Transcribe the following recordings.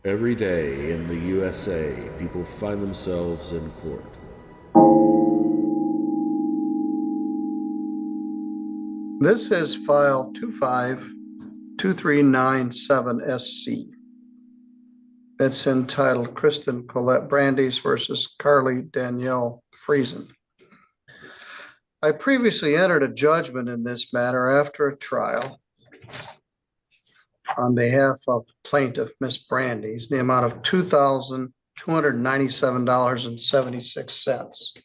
Every day in the USA, people find themselves in court. This is file 252397SC. It's entitled Kristen Colette Brandeis versus Carly Danielle Friesen. I previously entered a judgment in this matter after a trial on behalf of plaintiff Miss Brandeis, the amount of $2,297.76.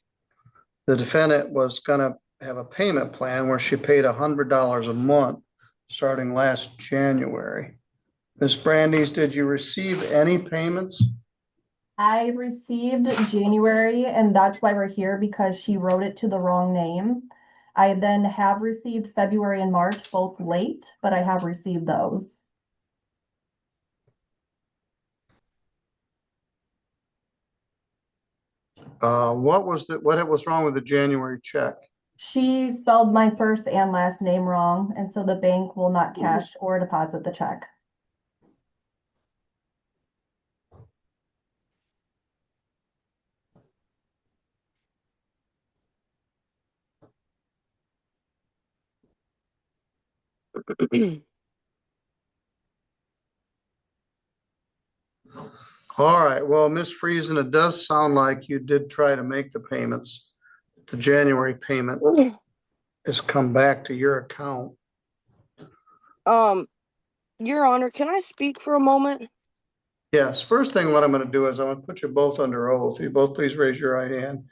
The defendant was going to have a payment plan where she paid $100 a month starting last January. Ms. Brandeis, did you receive any payments? I received January, and that's why we're here, because she wrote it to the wrong name. I then have received February and March, both late, but I have received those. What was wrong with the January check? She spelled my first and last name wrong, and so the bank will not cash or deposit the check. All right, well, Ms. Friesen, it does sound like you did try to make the payments. The January payment has come back to your account. Your Honor, can I speak for a moment? Yes, first thing what I'm going to do is I'm going to put you both under oath. You both please raise your right hand.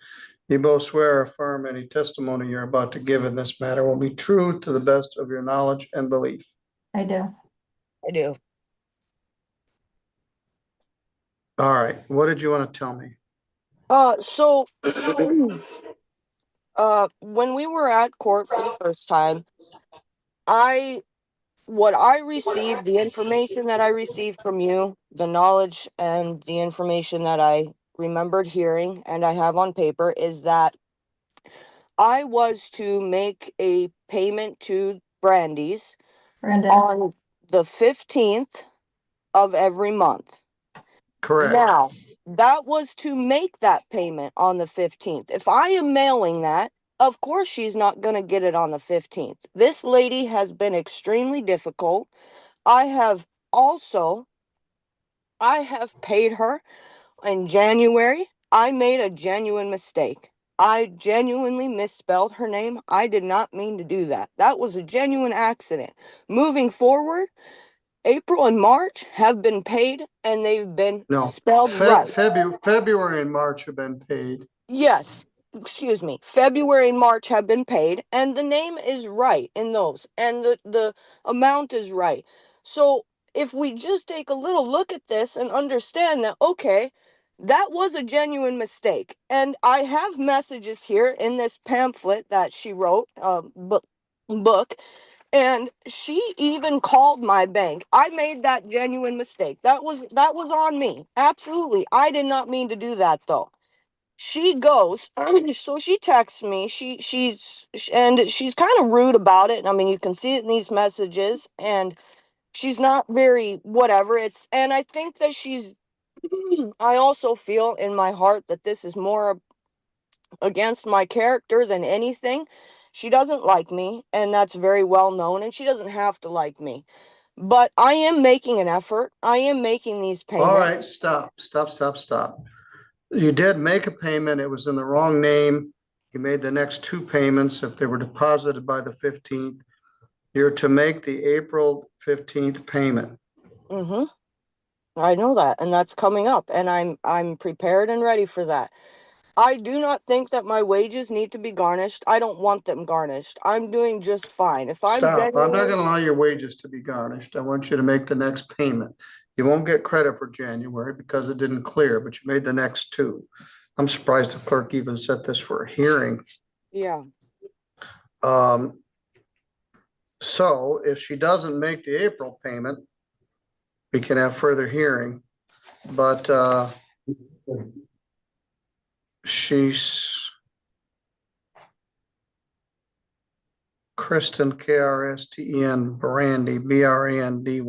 You both swear or affirm any testimony you're about to give in this matter will be true to the best of your knowledge and belief. I do. I do. All right, what did you want to tell me? So when we were at court for the first time, what I received, the information that I received from you, the knowledge and the information that I remembered hearing and I have on paper is that I was to make a payment to Brandy's on the 15th of every month. Correct. Now, that was to make that payment on the 15th. If I am mailing that, of course she's not going to get it on the 15th. This lady has been extremely difficult. I have paid her in January. I made a genuine mistake. I genuinely misspelled her name. I did not mean to do that. That was a genuine accident. Moving forward, April and March have been paid and they've been spelled right. February and March have been paid. Yes, excuse me. February and March have been paid and the name is right in those and the amount is right. So if we just take a little look at this and understand that, okay, that was a genuine mistake. And I have messages here in this pamphlet that she wrote, book. And she even called my bank. I made that genuine mistake. That was on me. Absolutely. I did not mean to do that though. She goes, so she texts me. She's kind of rude about it. I mean, you can see it in these messages and she's not very whatever. And I think that I also feel in my heart that this is more against my character than anything. She doesn't like me, and that's very well known, and she doesn't have to like me. But I am making an effort. I am making these payments. All right, stop. You did make a payment. It was in the wrong name. You made the next two payments. If they were deposited by the 15th, you're to make the April 15th payment. Mm-hmm. I know that, and that's coming up, and I'm prepared and ready for that. I do not think that my wages need to be garnished. I don't want them garnished. I'm doing just fine. I'm not going to allow your wages to be garnished. I want you to make the next payment. You won't get credit for January because it didn't clear, but you made the next two. I'm surprised the clerk even set this for a hearing. Yeah. So if she doesn't make the April payment, we can have further hearing. But she's Kristen, Krsten, Brandy, Brandy.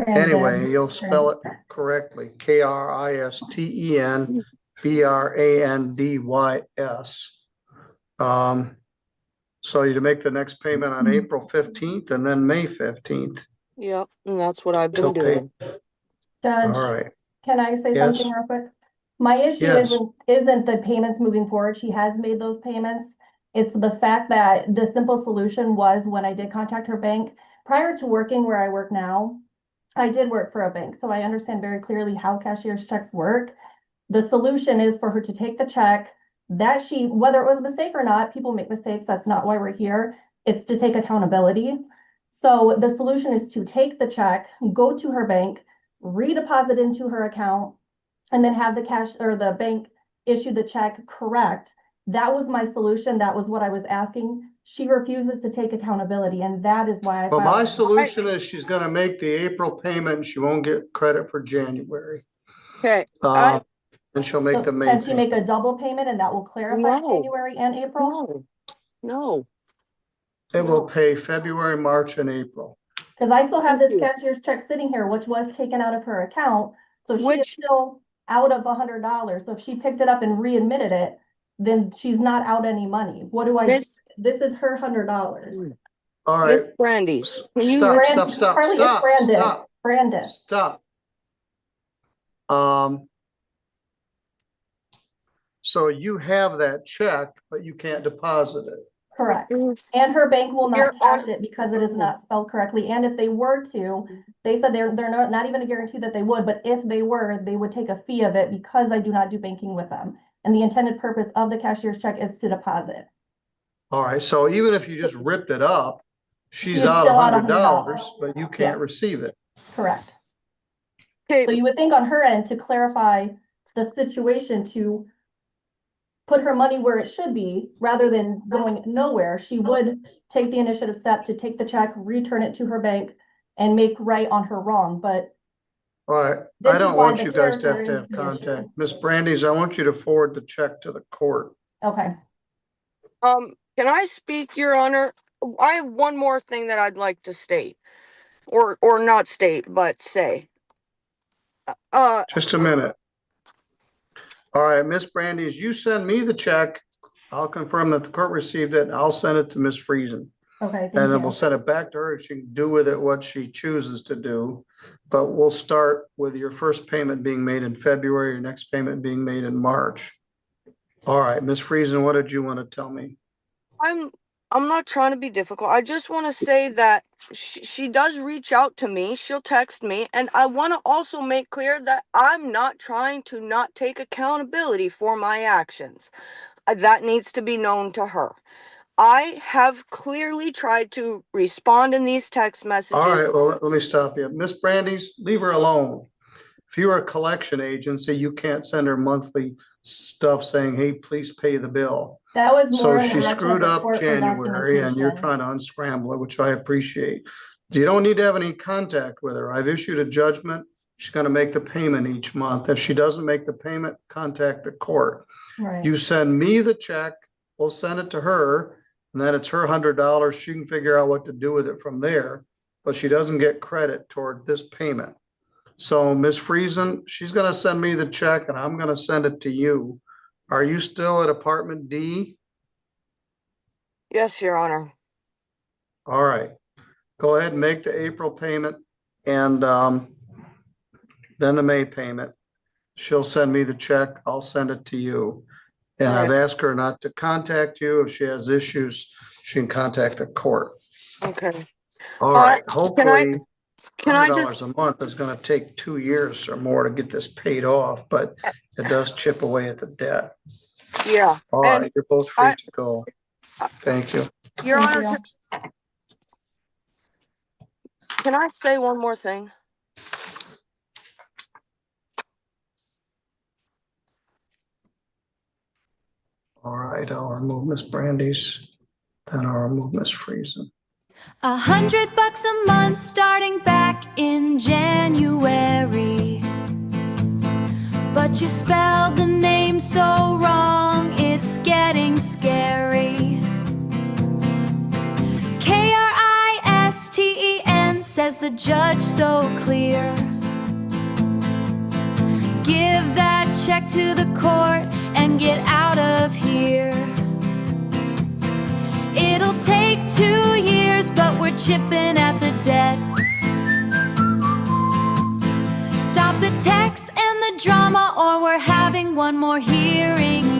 Anyway, you'll spell it correctly, KRISTENBRANDYS. So you make the next payment on April 15th and then May 15th. Yep, and that's what I've been Till pay. doing. All Judge, right. can I say Yes. something real quick? My issue Yes. isn't the payments moving forward. She has made those payments. It's the fact that the simple solution was when I did contact her bank. Prior to working where I work now, I did work for a bank, so I understand very clearly how cashier's checks work. The solution is for her to take the check that whether it was a mistake or not, people make mistakes. That's not why we're here. It's to take accountability. So the solution is to take the check, go to her bank, redeposit into her account, and then have the cash or the bank issue the check correct. That was my solution. That was what I was asking. She refuses to take accountability, and that is why I Well, my filed. solution is she's gonna make the April payment and she won't get credit for January. Okay, And she'll make So the May can she make payment. a double payment and that will clarify No. January and April? no. It will pay February, March, and April. Because I still have Thank this you. cashier's check sitting here, which was taken out of her account. So she is Which- still out of $100. So if she picked it up and readmitted it, then she's not out any money. What do I do? Miss This is her $100. All right, Miss Brandy's, can you Stop. Carly, it's Brandis. Brandis. Stop. So you have that check, but you can't deposit it. Correct. And her bank will Your not cash Honor- it because it is not spelled correctly. And if they were to, they said they're not even a guarantee that they would, but if they were, they would take a fee of it because I do not do banking with them. And the intended purpose of the cashier's check is to deposit. All right, so even if you just ripped it up, she's She's out still out $100, $100. but you can't Yes. receive it. Correct. Okay, So you would think on her end to clarify the situation to put her money where it should be rather than going nowhere, she would take the initiative step to take the check, return it to her bank and make right on her wrong. But All right, this I is don't why want the you guys to character is have the contact. issue. Miss Brandes, I want you to forward the check to the court. Okay. can I speak, Your Honor? I have one more thing that I'd like to state, or not state, but say. Just a minute. All right, Miss Brandes, you send me the check. I'll confirm that the court received it and I'll send it to Miss Friesen. Okay, And thank then we'll you. send it back to her. She can do with it what she chooses to do. But we'll start with your first payment being made in February, your next payment being made in March. All right, Miss Friesen, what did you want to tell me? I'm not trying to be difficult. I just want to say that she does reach out to me. She'll text me. And I want to also make clear that I'm not trying to not take accountability for my actions. That needs to be known to her. I have clearly tried to respond in these text messages. All right, well, let me stop you. Miss Brandes, leave her alone. If you're a collection agency, you can't send her monthly stuff saying, hey, please pay the bill. That was So more in the she direction of screwed the up court for January and you're documentation. trying to unscramble it, which I appreciate. You don't need to have any contact with her. I've issued a judgment. She's going to make the payment each month. If she doesn't make the payment, contact the court. Right. You send me the check, we'll send it to her, and then it's her $100. She can figure out what to do with it from there, but she doesn't get credit toward this payment. So Ms. Friesen, she's gonna send me the check and I'm gonna send it to you. Are you still at apartment D? Yes, Your Honor. All right, go ahead and make the April payment and then the May payment. She'll send me the check, I'll send it to you. And I've asked her not to contact you. If she has issues, she can contact the court. Okay. All right, Can hopefully I $100 just, a month is gonna take 2 years or more to get this paid off, but it does chip away at the debt. yeah. All And right, you're both free I- to go. Thank you. Your Thank Honor, you. can I say one more thing? All right, I'll remove Miss Brandes, then I'll remove Miss Friesen. $100 a month starting back in January. But you spelled the name so wrong, it's getting scary. KRISTEN says the judge so clear. Give that check to the court and get out of here. It'll take 2 years, but we're chipping at the debt. Stop the texts and the drama, or we're having one more hearing